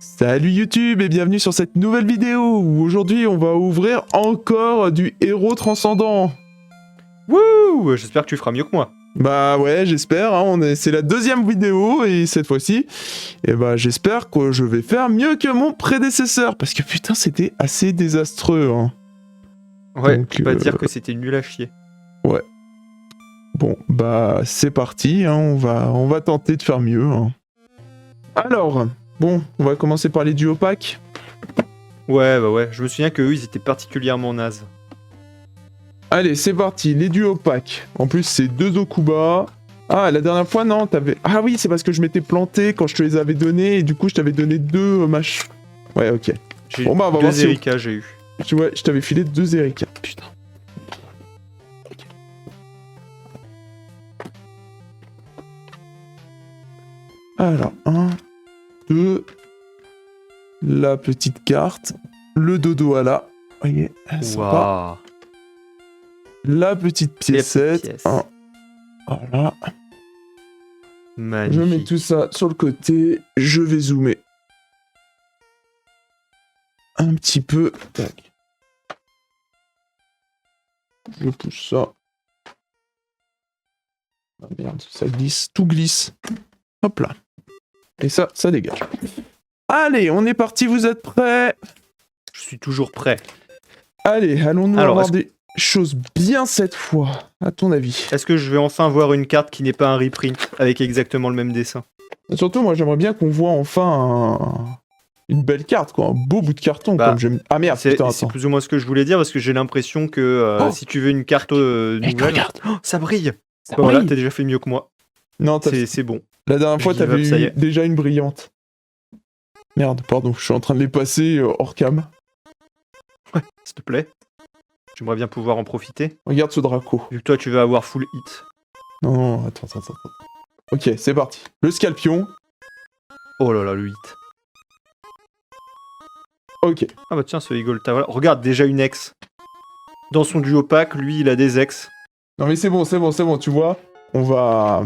Salut YouTube et bienvenue sur cette nouvelle vidéo où aujourd'hui on va ouvrir encore du héros transcendant. Wouh! J'espère que tu feras mieux que moi. Bah ouais, j'espère, hein, c'est la deuxième vidéo et cette fois-ci, j'espère que je vais faire mieux que mon prédécesseur parce que putain c'était assez désastreux. Hein. Ouais, Donc, faut pas dire que c'était nul à chier. Ouais. Bon, bah c'est parti, hein, on va tenter de faire mieux. Hein. Alors, bon, on va commencer par les duos packs. Ouais, je me souviens que eux, ils étaient particulièrement nazes. Allez, c'est parti, les duos packs. En plus, c'est 2 Okuba. Ah, la dernière fois, non, t'avais... Ah oui, c'est parce que je m'étais planté quand je te les avais donnés, et du coup, je t'avais donné 2 matchs. Ouais, ok. J'ai Bon, bah, on va voir 2 si... Erika, j'ai eu. Tu vois, je t'avais filé 2 Erika. Putain. Okay. Alors, 1, 2... La petite carte. Le dodo à la... Vous voyez, sympa. Waouh. La petite piécette. Pièce. Voilà. Magnifique. Je mets tout ça sur le côté. Je vais zoomer. Un petit peu. Tac. Je pousse ça. Ah merde, ça glisse. Tout glisse. Hop là. Et ça dégage. Allez, on est parti. Vous êtes prêts? Je suis toujours prêt. Allez, allons-nous avoir des choses bien cette fois, à ton avis. Est-ce que je vais enfin voir une carte qui n'est pas un reprint avec exactement le même dessin? Et surtout, moi, j'aimerais bien qu'on voit enfin une belle carte, quoi. Un beau bout de carton, comme j'aime. Ah merde, putain, c'est plus ou moins ce que je voulais dire, parce que j'ai l'impression que si tu veux une carte nouvelle... Regarde. Oh, ça brille! Ça Voilà, brille. t'as déjà fait mieux que moi. Non, C'est bon. La dernière fois, Je give t'avais up, ça y eu est. déjà une brillante. Merde, pardon, je suis en train de les passer hors cam. Ouais, s'il te plaît. J'aimerais bien pouvoir en profiter. Regarde ce Draco. Vu que toi, tu vas avoir full hit. Non, attends. Ok, c'est parti. Le Scalpion. Oh là là, le hit. Ok. Ah bah tiens, ce Igolta, voilà. Regarde, déjà une ex. Dans son duo pack, lui, il a des ex. Non mais c'est bon, tu vois. On va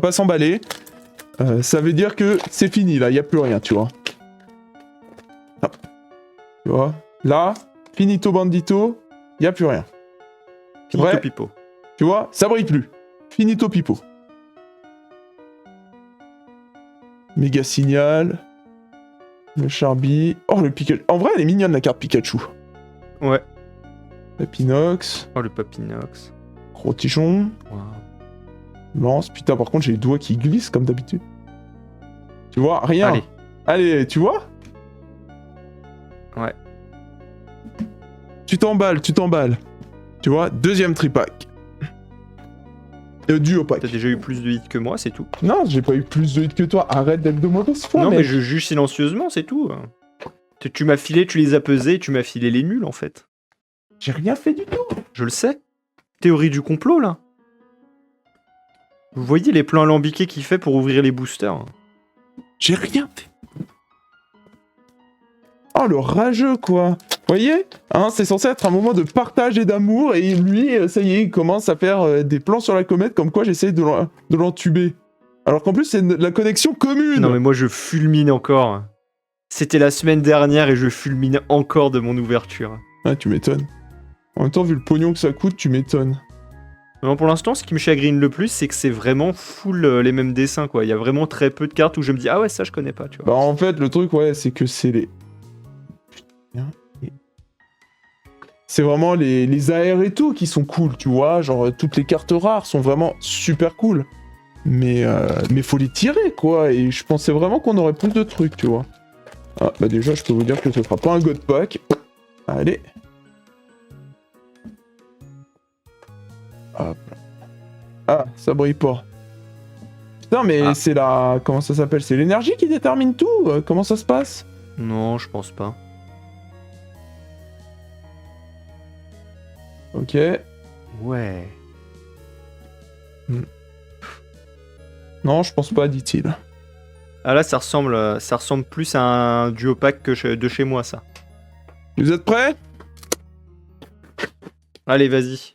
pas s'emballer. Ça veut dire que c'est fini, là, y a plus rien, tu vois. Ah. Tu vois. Là, finito bandito, y a plus rien. Finito Ouais. pipo. Tu vois, ça brille plus. Finito pipo. Méga signal. Le Charby. Oh, le Pikachu. En vrai, elle est mignonne, la carte Pikachu. Ouais. La Pinox. Oh, le Papinox. Gros tichon. Wow. Lance. Putain, par contre, j'ai les doigts qui glissent, comme d'habitude. Tu vois, rien. Allez. Allez, tu vois? Ouais. Tu t'emballes. Tu vois, deuxième tripack. Duo pack. T'as déjà eu plus de hits que moi, c'est tout. Non, j'ai pas eu plus de hits que toi. Arrête d'être de mauvaise foi, Non, mec. mais je juge silencieusement, c'est tout. Tu m'as filé, tu les as pesés, et tu m'as filé les nuls, en fait. J'ai rien fait du tout. Je le sais. Théorie du complot, là. Vous voyez les plans alambiqués qu'il fait pour ouvrir les boosters? J'ai rien fait. Oh, le rageux, quoi. Vous voyez, hein, c'est censé être un moment de partage et d'amour, et lui, ça y est, il commence à faire des plans sur la comète, comme quoi j'essaye de l'entuber. Alors qu'en plus, c'est la connexion commune. Non, mais moi, je fulmine encore. C'était la semaine dernière, et je fulmine encore de mon ouverture. Ah, tu m'étonnes. En même temps, vu le pognon que ça coûte, tu m'étonnes. Non, pour l'instant, ce qui me chagrine le plus, c'est que c'est vraiment full les mêmes dessins, quoi. Il y a vraiment très peu de cartes où je me dis, ah ouais, ça, je connais pas, tu vois. Bah, en fait, le truc, ouais, c'est que c'est les... C'est vraiment les AR et tout qui sont cool, tu vois. Genre, toutes les cartes rares sont vraiment super cool. Mais faut les tirer, quoi. Et je pensais vraiment qu'on aurait plus de trucs, tu vois. Ah, bah déjà, je peux vous dire que ce sera pas un God Pack. Allez. Hop. Ah, ça brille pas. Putain, mais c'est la... Comment ça s'appelle? C'est l'énergie qui détermine tout. Comment ça se passe? Non, je pense pas. Ok. Ouais. Non, je pense pas, dit-il. Ah là, ça ressemble plus à un duo pack que de chez moi, ça. Vous êtes prêts? Allez, vas-y.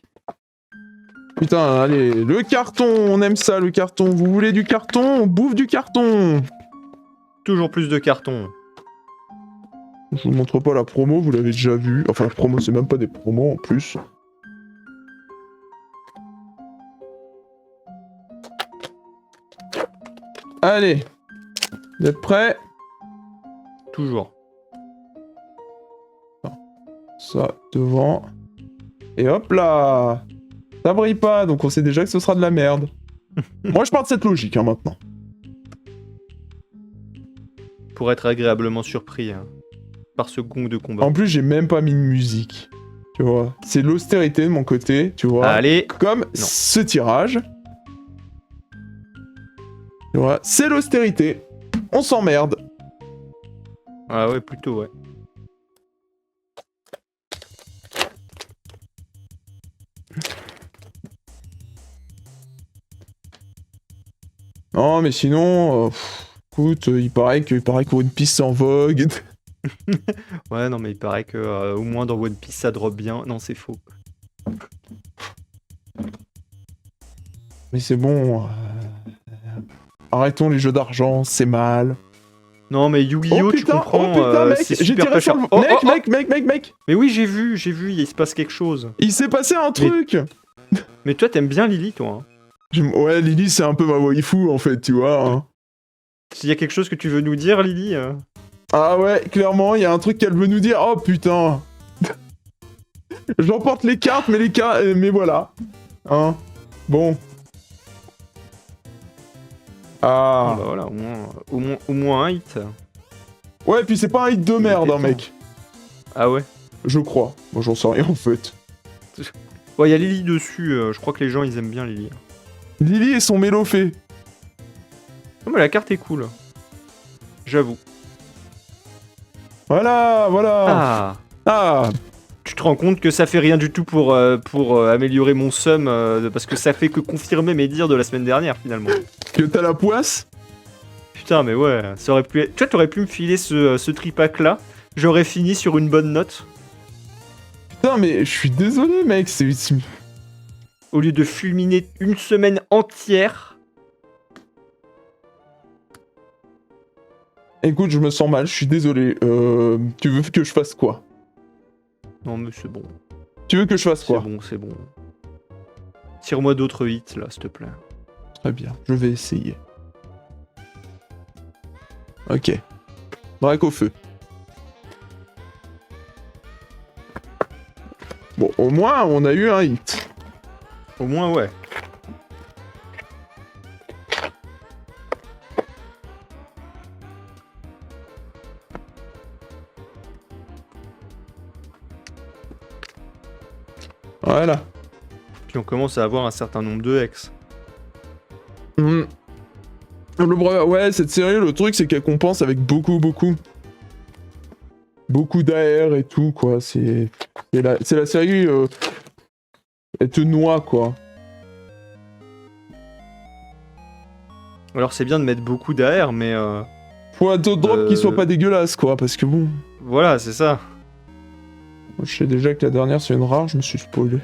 Putain, allez, le carton, on aime ça, le carton. Vous voulez du carton? On bouffe du carton. Toujours plus de cartons. Je vous montre pas la promo, vous l'avez déjà vu. Enfin, la promo, c'est même pas des promos en plus. Allez. Vous êtes prêts? Toujours. Ça, devant. Et hop là. Ça brille pas, donc on sait déjà que ce sera de la merde. Moi, je pars de cette logique, hein, maintenant. Pour être agréablement surpris par ce gong de combat. En plus, j'ai même pas mis de musique. Tu vois. C'est l'austérité de mon côté, tu vois. Allez. Comme ce tirage. Tu vois, c'est l'austérité. On s'emmerde. Ah ouais, plutôt, ouais. Non, mais sinon, écoute, il paraît que One Piece c'est en vogue. Ouais, non, mais il paraît que au moins dans One Piece ça drop bien. Non, c'est faux. Mais c'est bon. Arrêtons les jeux d'argent, c'est mal. Non, mais Yu-Gi-Oh, tu comprends, mec, c'est j'ai super tiré pas sur cher. le... Mec. Mais oui, j'ai vu, il se passe quelque chose. Il s'est passé un truc. Mais toi, t'aimes bien Lily, toi. Ouais, Lily, c'est un peu ma waifu, en fait, tu vois. Hein. S'il y a quelque chose que tu veux nous dire, Lily Ah ouais, clairement, il y a un truc qu'elle veut nous dire. Oh, putain. J'emporte les cartes, mais voilà. Hein. Bon. Ah. Bah voilà, au moins un hit. Ouais, et puis c'est pas un hit de merde, hein, mec. Ah ouais? Je crois. Moi, j'en sais rien, en fait. Ouais, il y a Lily dessus. Je crois que les gens, ils aiment bien Lily. Lily et son mélofée. Non, mais la carte est cool. J'avoue. Voilà. Ah. Tu te rends compte que ça fait rien du tout pour améliorer mon sum, parce que ça fait que confirmer mes dires de la semaine dernière, finalement. Que t'as la poisse? Putain, mais ouais, ça aurait pu être... Tu vois, t'aurais pu me filer ce tripack-là. J'aurais fini sur une bonne note. Putain, mais je suis désolé, mec, c'est... Au lieu de fulminer une semaine entière. Écoute, je me sens mal, je suis désolé. Tu veux que je fasse quoi? Non, mais c'est bon. Tu veux que je fasse quoi? C'est bon. Tire-moi d'autres hits, là, s'il te plaît. Très bien, je vais essayer. Ok. Break au feu. Bon, au moins, on a eu un hit. Au moins, ouais. Voilà. Puis on commence à avoir un certain nombre de ex. Ouais, cette série, le truc, c'est qu'elle compense avec beaucoup d'AR et tout, quoi. C'est la série... Elle te noie, quoi. Alors c'est bien de mettre beaucoup d'AR, mais... Faut un autre drop qui soit pas dégueulasse, quoi, parce que bon... Voilà, c'est ça. Moi, je sais déjà que la dernière, c'est une rare, je me suis spoilé.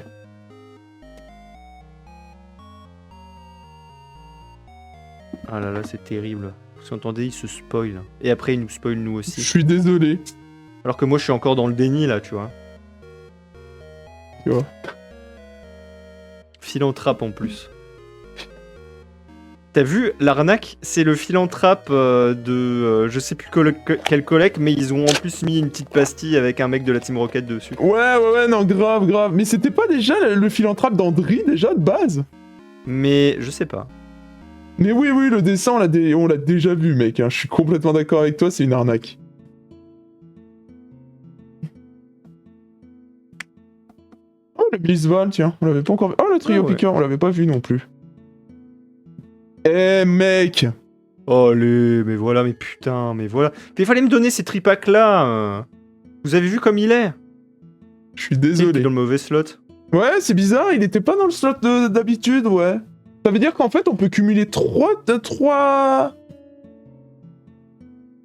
Ah là là, c'est terrible. Vous entendez, il se spoil. Et après, il nous spoil nous aussi. Je suis désolé. Alors que moi, je suis encore dans le déni, là, tu vois. Tu vois. Philanthrape, en plus. T'as vu, l'arnaque, c'est le philanthrape de... je sais plus quel collègue, mais ils ont en plus mis une petite pastille avec un mec de la Team Rocket dessus. Ouais, non, grave. Mais c'était pas déjà le philanthrape d'Andry, déjà, de base? Mais je sais pas. Mais oui, le dessin, on l'a déjà vu, mec. Hein. Je suis complètement d'accord avec toi, c'est une arnaque. Oh, le Blizzball, tiens, on l'avait pas encore vu. Oh, le trio piqueur, on l'avait pas vu non plus. Eh, mec! Allez, mais voilà, mais putain, mais voilà. Mais il fallait me donner ces tripacks là. Vous avez vu comme il est? Je suis désolé. Il est dans le mauvais slot. Ouais, c'est bizarre, il était pas dans le slot d'habitude, ouais. Ça veut dire qu'en fait, on peut cumuler 3...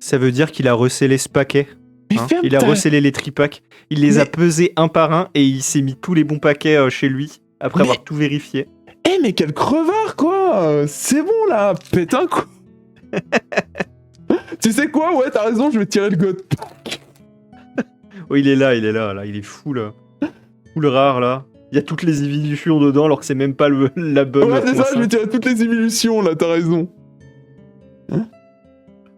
Ça veut dire qu'il a recellé ce paquet. Hein, il a recellé les tripacks. Il les a pesés un par un et il s'est mis tous les bons paquets chez lui après avoir tout vérifié. Eh, mais quel crevard, quoi! C'est bon, là! Pète un coup! Tu sais quoi? Ouais, t'as raison, je vais tirer le god. Oh, il est là, là. Il est fou, là. Full rare, là. Il y a toutes les évolutions dedans, alors que c'est même pas la bonne. Ouais, c'est ça, je vais tirer toutes les évolutions, là, t'as raison. Hein?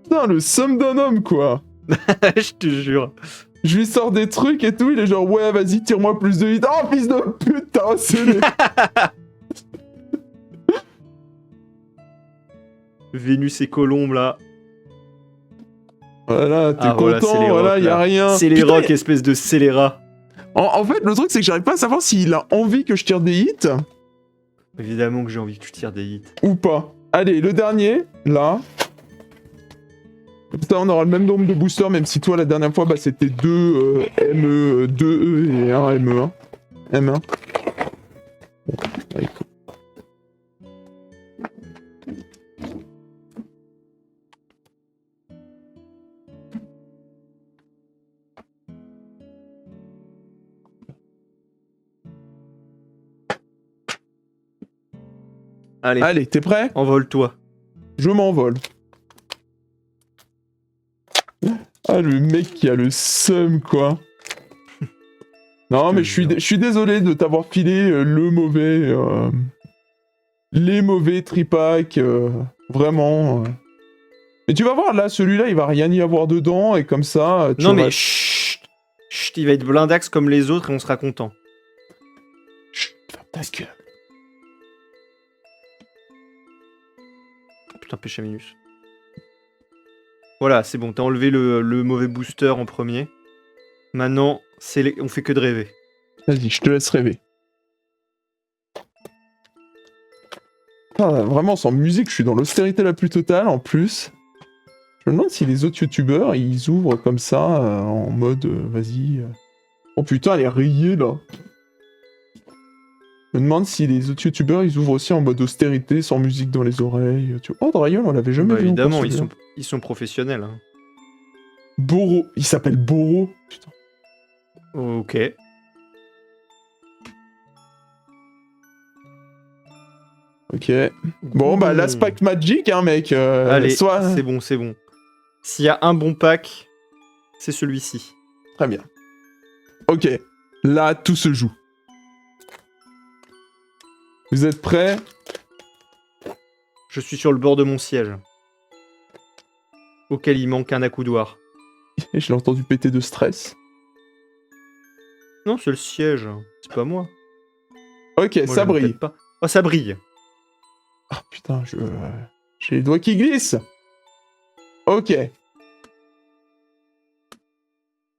Putain, le somme d'un homme, quoi. Je te jure. Je lui sors des trucs et tout, il est genre, ouais, vas-y, tire-moi plus de hits. Oh, fils de pute, t'as recelé. Vénus et Colombe, là. Voilà, t'es voilà, content, voilà, y'a rien. C'est les rocs, espèce de scélérat. En fait, le truc, c'est que j'arrive pas à savoir s'il a envie que je tire des hits. Évidemment que j'ai envie que tu tires des hits. Ou pas. Allez, le dernier, là. Comme ça, on aura le même nombre de boosters, même si toi, la dernière fois, bah, c'était 2 ME, 2 E et 1 ME1. M1. Bon, bah, écoute. Allez, t'es prêt? Envole-toi. Je m'envole. Ah, le mec qui a le seum, quoi. Non, mais je suis désolé de t'avoir filé les mauvais tripacks, vraiment. Mais tu vas voir, là, celui-là, il va rien y avoir dedans, et comme ça... Non, mais chut, il va être blindax comme les autres, et on sera content. Chut, ferme ta gueule. Putain, péché minus. Voilà, c'est bon, t'as enlevé le mauvais booster en premier. Maintenant, on fait que de rêver. Vas-y, je te laisse rêver. Ah, vraiment, sans musique, je suis dans l'austérité la plus totale, en plus. Je me demande si les autres youtubeurs, ils ouvrent comme ça, en mode, vas-y... Oh putain, elle est rayée, là. Je me demande si les autres youtubeurs, ils ouvrent aussi en mode austérité, sans musique dans les oreilles. Oh, Dragon, on l'avait jamais vu. Évidemment, ils sont professionnels. Hein. Boro. Il s'appelle Boro. Putain. Ok. Ok. Bon, bah, last pack magic, hein, mec. Allez, c'est bon. S'il y a un bon pack, c'est celui-ci. Très bien. Ok. Là, tout se joue. Vous êtes prêts? Je suis sur le bord de mon siège. Auquel il manque un accoudoir. Et je l'ai entendu péter de stress. Non, c'est le siège. C'est pas moi. Ok, moi, ça brille. Pas. Oh, ça brille. Ah putain, j'ai les doigts qui glissent. Ok.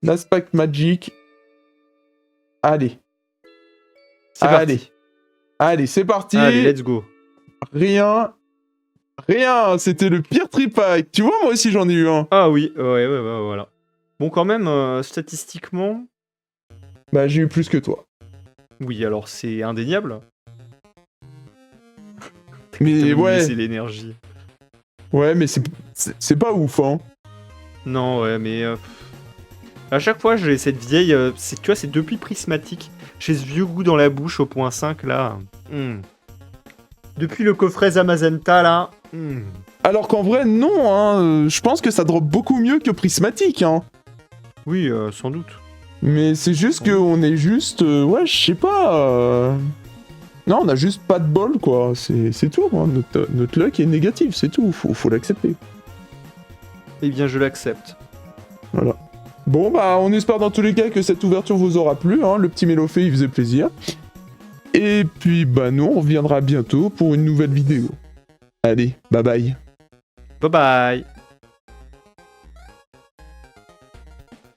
Last pack magic. Allez. C'est parti. Allez, c'est parti. Allez, let's go. Rien, c'était le pire tripack. Tu vois, moi aussi j'en ai eu un. Ah oui, ouais, voilà. Bon, quand même, statistiquement... Bah, j'ai eu plus que toi. Oui, alors c'est indéniable. Mais ouais... C'est l'énergie. Ouais, mais c'est pas ouf, hein. Non, ouais, mais... à chaque fois, j'ai cette vieille... tu vois, c'est depuis Prismatique. J'ai ce vieux goût dans la bouche au point 5, là. Depuis le coffret Zamazenta, là. Alors qu'en vrai, non, hein. Je pense que ça drop beaucoup mieux que Prismatique, hein. Oui, sans doute. Mais c'est juste qu'on est juste... ouais, je sais pas... Non, on a juste pas de bol, quoi. C'est tout, hein. Notre luck est négatif, c'est tout. Faut l'accepter. Eh bien, je l'accepte. Voilà. Bon, bah, on espère dans tous les cas que cette ouverture vous aura plu, hein. Le petit Mélofée, il faisait plaisir. Et puis, bah, nous, on reviendra bientôt pour une nouvelle vidéo. Allez, bye bye. Bye bye.